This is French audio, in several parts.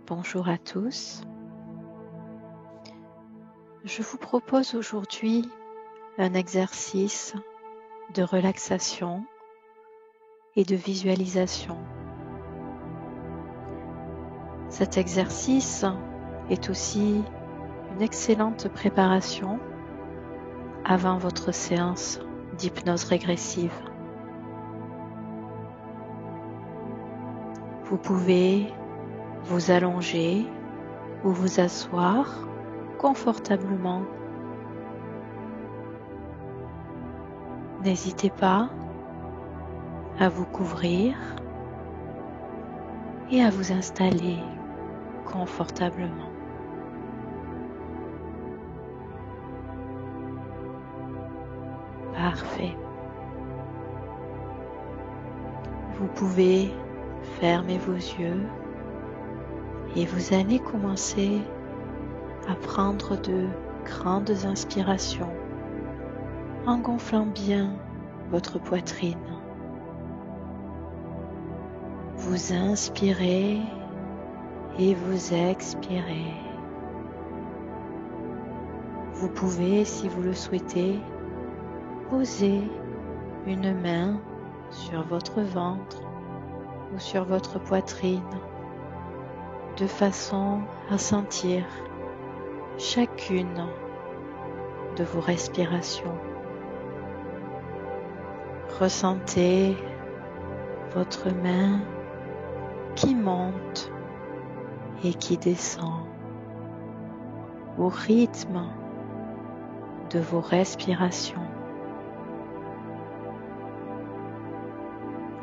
Bonjour à tous. Je vous propose aujourd'hui un exercice de relaxation et de visualisation. Cet exercice est aussi une excellente préparation avant votre séance d'hypnose régressive. Vous pouvez vous allonger ou vous asseoir confortablement. N'hésitez pas à vous couvrir et à vous installer confortablement. Parfait. Vous pouvez fermer vos yeux et vous allez commencer à prendre de grandes inspirations en gonflant bien votre poitrine. Vous inspirez et vous expirez. Vous pouvez, si vous le souhaitez, poser une main sur votre ventre ou sur votre poitrine de façon à sentir chacune de vos respirations. Ressentez votre main qui monte et qui descend au rythme de vos respirations.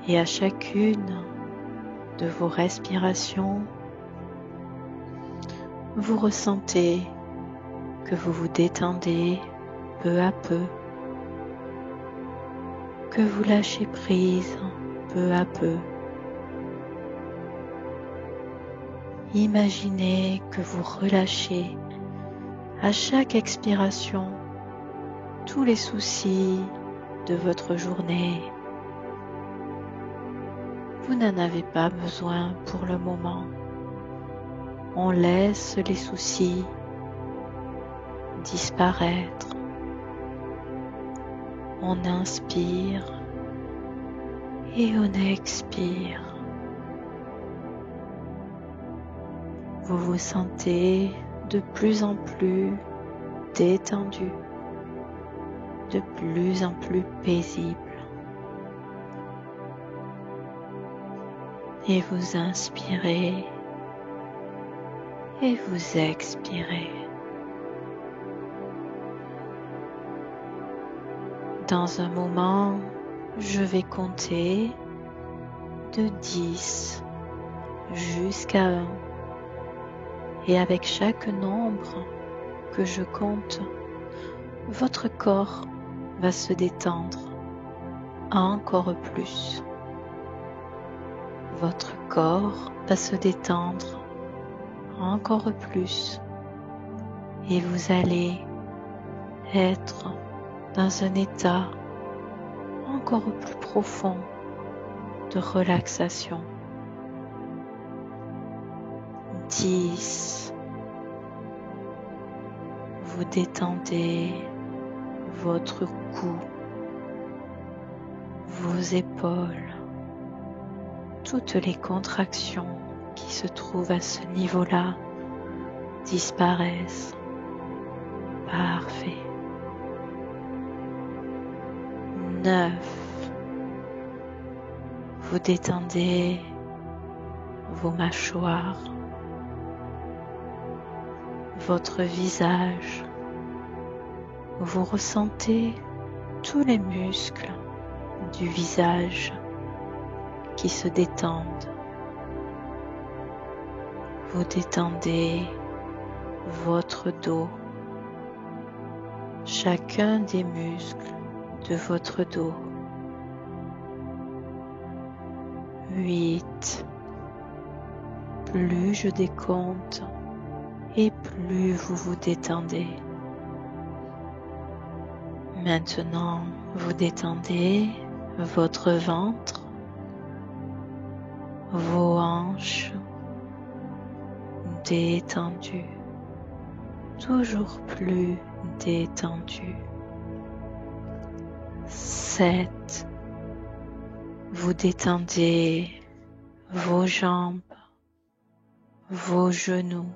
Et à chacune de vos respirations, vous ressentez que vous vous détendez peu à peu, que vous lâchez prise peu à peu. Imaginez que vous relâchez à chaque expiration tous les soucis de votre journée. Vous n'en avez pas besoin pour le moment. On laisse les soucis disparaître. On inspire et on expire. Vous vous sentez de plus en plus détendu, de plus en plus paisible. Et vous inspirez et vous expirez. Dans un moment, je vais compter de 10 jusqu'à 1. Et avec chaque nombre que je compte, votre corps va se détendre encore plus. Votre corps va se détendre encore plus et vous allez être dans un état encore plus profond de relaxation. 10. Vous détendez votre cou, vos épaules, toutes les contractions qui se trouvent à ce niveau-là disparaissent. Parfait. 9. Vous détendez vos mâchoires, votre visage. Vous ressentez tous les muscles du visage qui se détendent. Vous détendez votre dos, chacun des muscles de votre dos. 8. Plus je décompte et plus vous vous détendez. Maintenant, vous détendez votre ventre, vos hanches, détendu, toujours plus détendu. 7. Vous détendez vos jambes, vos genoux.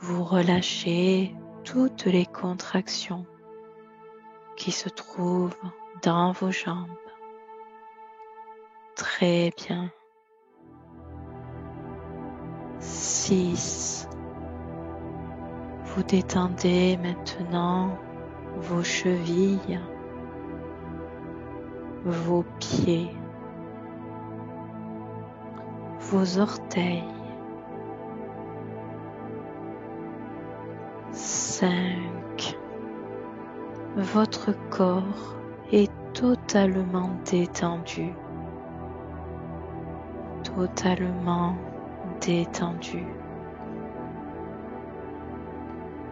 Vous relâchez toutes les contractions qui se trouvent dans vos jambes. Très bien. 6. Vous détendez maintenant vos chevilles, vos pieds, vos orteils. 5. Votre corps est totalement détendu. Totalement détendu.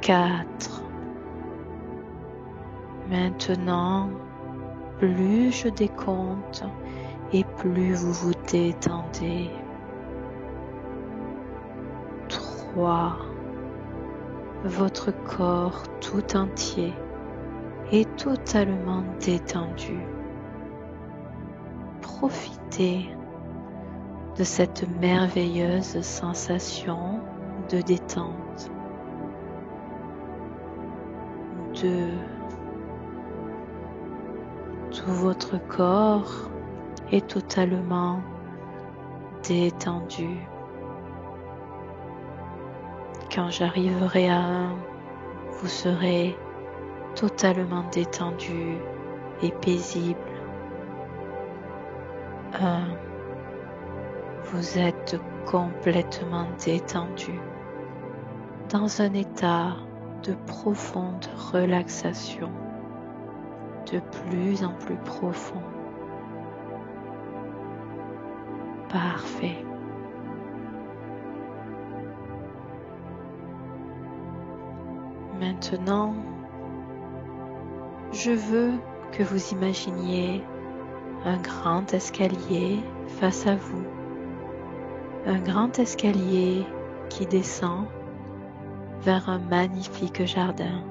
4. Maintenant, plus je décompte et plus vous vous détendez. 3. Votre corps tout entier est totalement détendu. Profitez de cette merveilleuse sensation de détente. 2. Tout votre corps est totalement détendu. Quand j'arriverai à 1, vous serez totalement détendu et paisible. 1. Vous êtes complètement détendu, dans un état de profonde relaxation, de plus en plus profond. Parfait. Maintenant, je veux que vous imaginiez un grand escalier face à vous. Un grand escalier qui descend vers un magnifique jardin.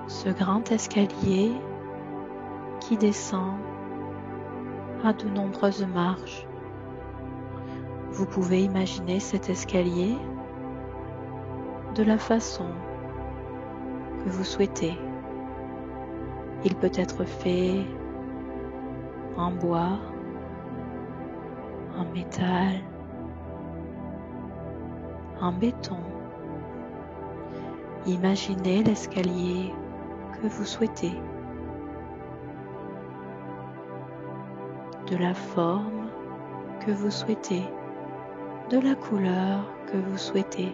Ce grand escalier qui descend a de nombreuses marches. Vous pouvez imaginer cet escalier de la façon que vous souhaitez. Il peut être fait en bois, en métal, en béton. Imaginez l'escalier que vous souhaitez, de la forme que vous souhaitez, de la couleur que vous souhaitez.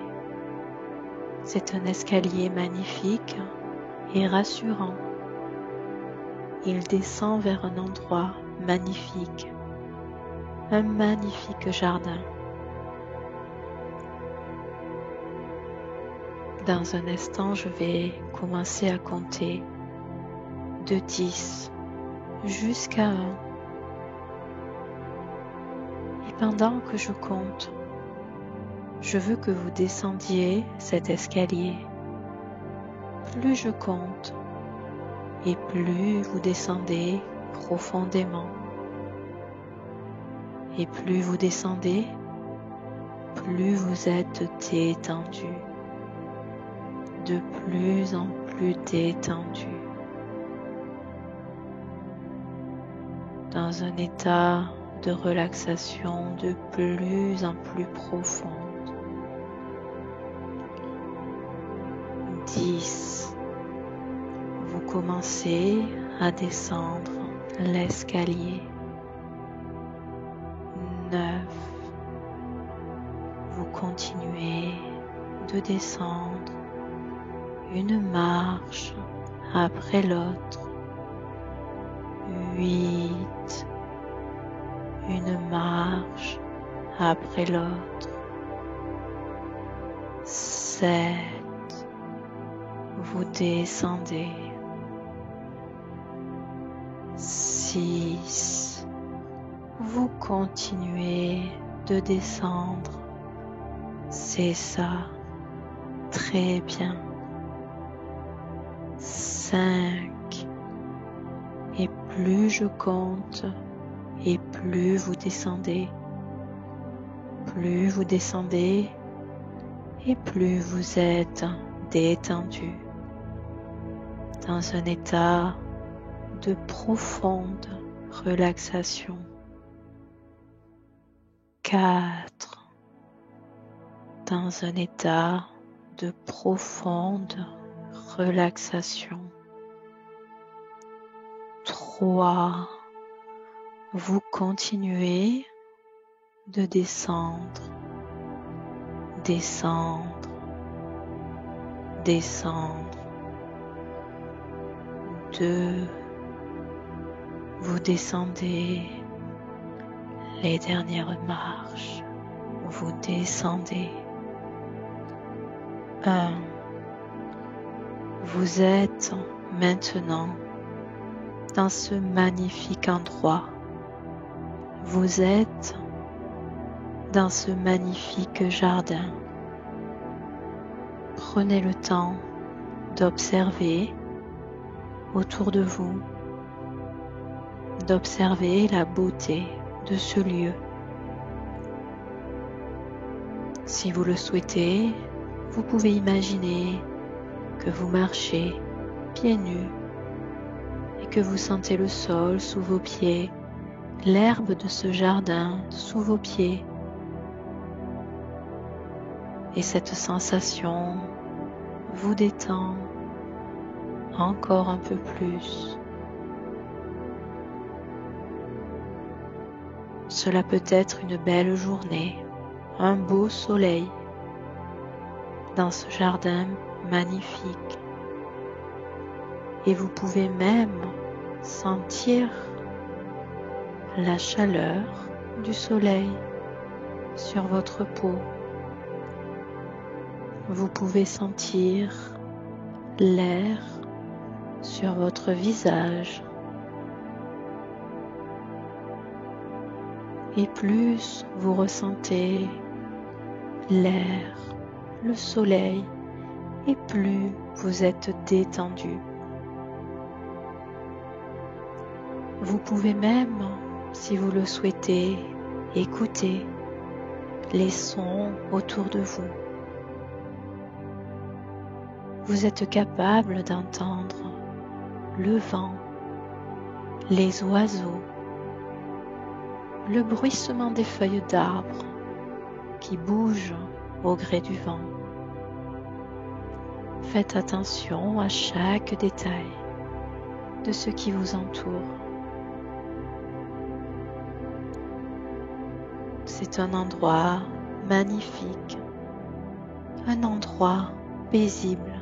C'est un escalier magnifique et rassurant. Il descend vers un endroit magnifique, un magnifique jardin. Dans un instant, je vais commencer à compter de 10 jusqu'à 1. Et pendant que je compte, je veux que vous descendiez cet escalier. Plus je compte, et plus vous descendez profondément. Et plus vous descendez, plus vous êtes détendu. De plus en plus détendu. Dans un état de relaxation de plus en plus profonde. 10. Vous commencez à descendre l'escalier. 9. Vous continuez de descendre une marche après l'autre. 8. Une marche après l'autre. 7. Vous descendez. 6. vous continuez de descendre. C'est ça. Très bien. 5. Et plus je compte, et plus vous descendez. Plus vous descendez, et plus vous êtes détendu. Dans un état de profonde relaxation. 4. Dans un état de profonde relaxation. 3. Vous continuez de descendre, descendre, descendre. 2. Vous descendez les dernières marches. Vous descendez. 1. Vous êtes maintenant dans ce magnifique endroit. Vous êtes dans ce magnifique jardin. Prenez le temps d'observer autour de vous, d'observer la beauté de ce lieu. Si vous le souhaitez, vous pouvez imaginer que vous marchez pieds nus et que vous sentez le sol sous vos pieds, l'herbe de ce jardin sous vos pieds. Et cette sensation vous détend encore un peu plus. Cela peut être une belle journée, un beau soleil dans ce jardin magnifique. Et vous pouvez même sentir la chaleur du soleil sur votre peau. Vous pouvez sentir l'air sur votre visage. Et plus vous ressentez l'air, le soleil, et plus vous êtes détendu. Vous pouvez même, si vous le souhaitez, écouter les sons autour de vous. Vous êtes capable d'entendre le vent, les oiseaux, le bruissement des feuilles d'arbres qui bougent au gré du vent. Faites attention à chaque détail de ce qui vous entoure. C'est un endroit magnifique, un endroit paisible,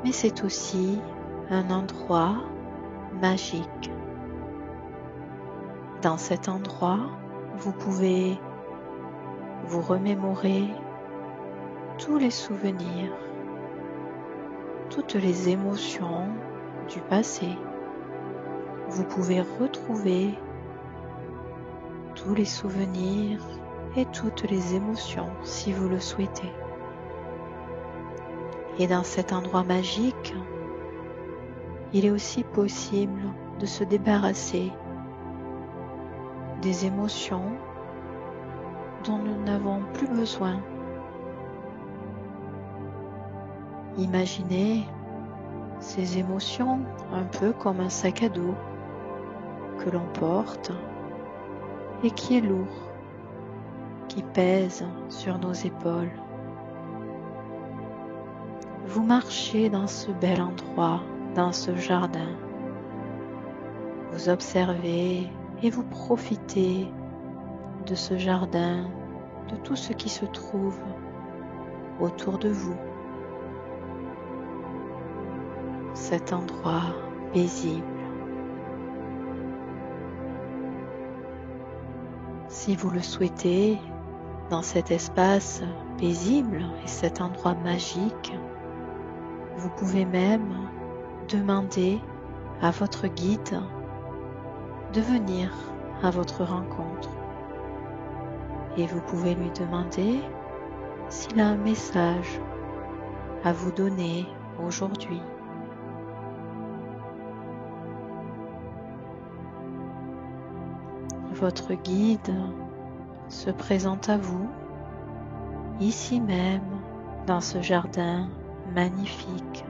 mais c'est aussi un endroit magique. Dans cet endroit, vous pouvez vous remémorer tous les souvenirs, toutes les émotions du passé. Vous pouvez retrouver tous les souvenirs et toutes les émotions si vous le souhaitez. Et dans cet endroit magique, il est aussi possible de se débarrasser des émotions dont nous n'avons plus besoin. Imaginez ces émotions un peu comme un sac à dos que l'on porte et qui est lourd, qui pèse sur nos épaules. Vous marchez dans ce bel endroit, dans ce jardin. Vous observez et vous profitez de ce jardin, de tout ce qui se trouve autour de vous. Cet endroit paisible. Si vous le souhaitez, dans cet espace paisible et cet endroit magique, vous pouvez même demander à votre guide de venir à votre rencontre. Et vous pouvez lui demander s'il a un message à vous donner aujourd'hui. Votre guide se présente à vous, ici même, dans ce jardin magnifique.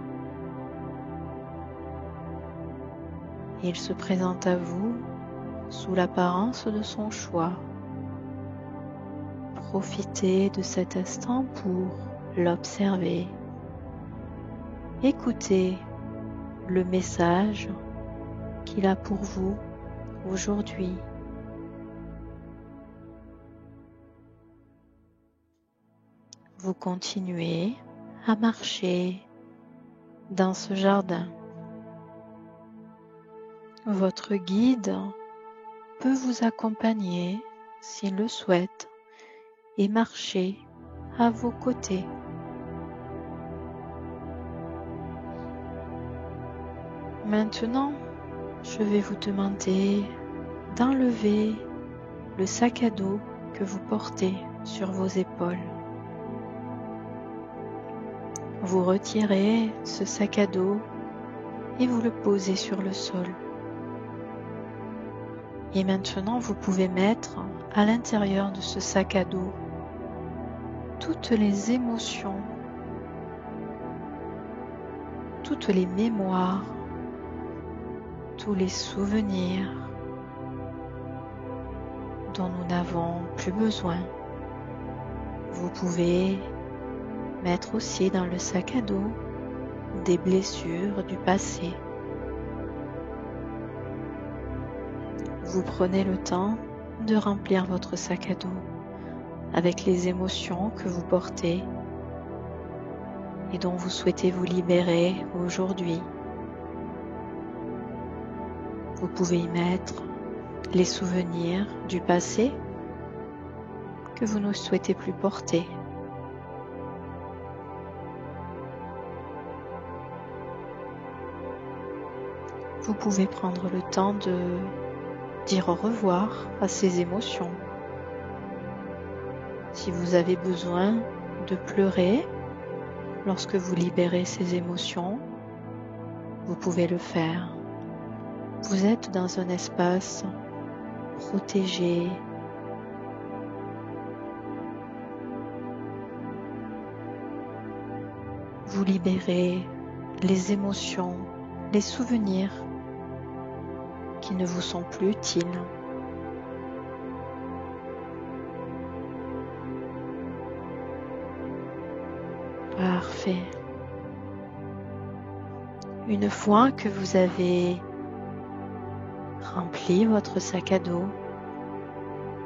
Il se présente à vous sous l'apparence de son choix. Profitez de cet instant pour l'observer. Écoutez le message qu'il a pour vous aujourd'hui. Vous continuez à marcher dans ce jardin. Votre guide peut vous accompagner s'il le souhaite et marcher à vos côtés. Maintenant, je vais vous demander d'enlever le sac à dos que vous portez sur vos épaules. Vous retirez ce sac à dos et vous le posez sur le sol. Et maintenant, vous pouvez mettre à l'intérieur de ce sac à dos toutes les émotions, toutes les mémoires, tous les souvenirs dont nous n'avons plus besoin. Vous pouvez mettre aussi dans le sac à dos des blessures du passé. Vous prenez le temps de remplir votre sac à dos avec les émotions que vous portez et dont vous souhaitez vous libérer aujourd'hui. Vous pouvez y mettre les souvenirs du passé que vous ne souhaitez plus porter. Vous pouvez prendre le temps de dire au revoir à ces émotions. Si vous avez besoin de pleurer lorsque vous libérez ces émotions, vous pouvez le faire. Vous êtes dans un espace protégé. Vous libérez les émotions, les souvenirs qui ne vous sont plus utiles. Parfait. Une fois que vous avez rempli votre sac à dos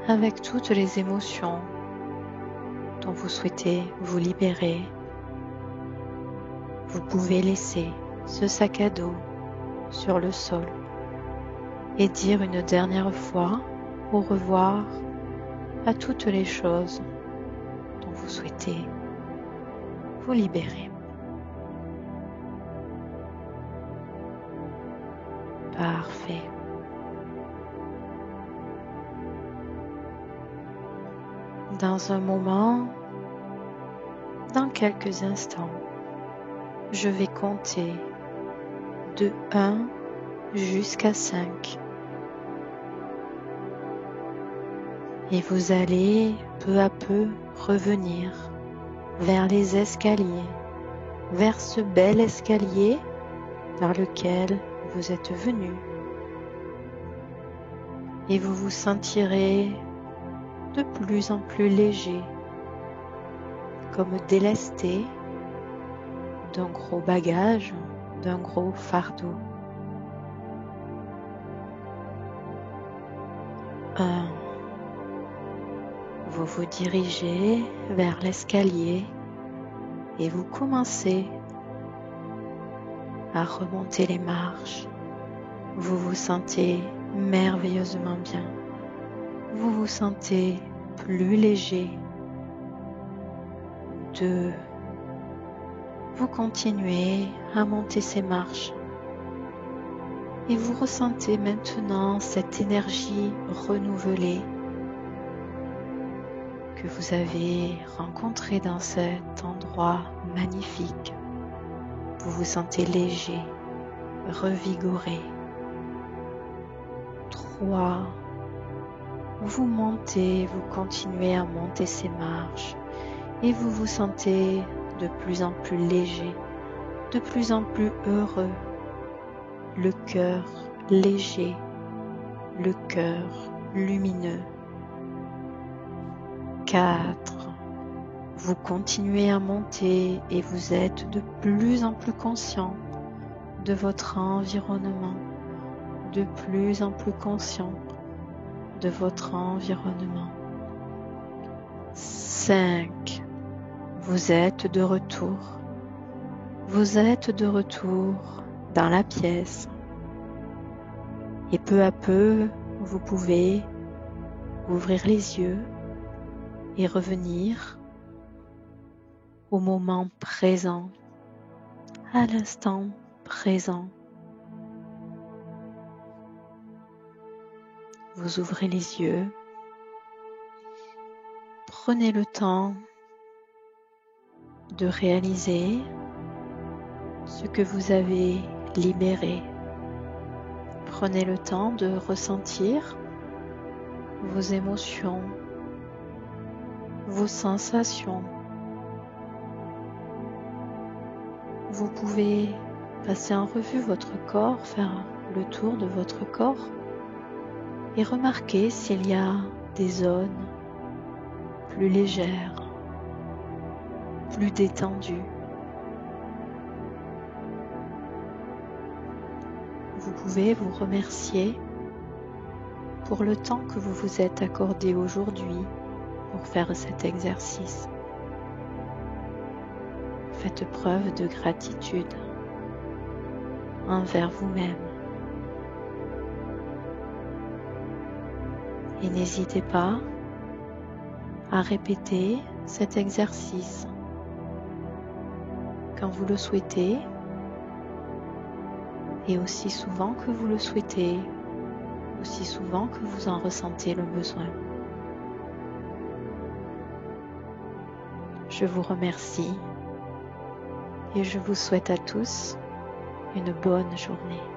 avec toutes les émotions dont vous souhaitez vous libérer, vous pouvez laisser ce sac à dos sur le sol et dire une dernière fois au revoir à toutes les choses dont vous souhaitez vous libérer. Parfait. Dans un moment, dans quelques instants, je vais compter de 1 jusqu'à 5. Et vous allez peu à peu revenir vers les escaliers, vers ce bel escalier par lequel vous êtes venu. Et vous vous sentirez de plus en plus léger, comme délesté d'un gros bagage, d'un gros fardeau. 1. Vous vous dirigez vers l'escalier et vous commencez à remonter les marches. Vous vous sentez merveilleusement bien. Vous vous sentez plus léger. 2. Vous continuez à monter ces marches Et vous ressentez maintenant cette énergie renouvelée que vous avez rencontrée dans cet endroit magnifique. Vous vous sentez léger, revigoré. 3. Vous montez, vous continuez à monter ces marches et vous vous sentez de plus en plus léger, de plus en plus heureux, le cœur léger, le cœur lumineux. 4. Vous continuez à monter et vous êtes de plus en plus conscient de votre environnement, de plus en plus conscient de votre environnement. 5. Vous êtes de retour. Vous êtes de retour dans la pièce. Et peu à peu, vous pouvez ouvrir les yeux et revenir au moment présent, à l'instant présent. Vous ouvrez les yeux. Prenez le temps de réaliser ce que vous avez libéré. Prenez le temps de ressentir vos émotions, vos sensations. Vous pouvez passer en revue votre corps, faire le tour de votre corps et remarquer s'il y a des zones plus légères, plus détendues. Vous pouvez vous remercier pour le temps que vous vous êtes accordé aujourd'hui pour faire cet exercice. Faites preuve de gratitude envers vous-même. Et n'hésitez pas à répéter cet exercice quand vous le souhaitez et aussi souvent que vous le souhaitez, aussi souvent que vous en ressentez le besoin. Je vous remercie et je vous souhaite à tous une bonne journée.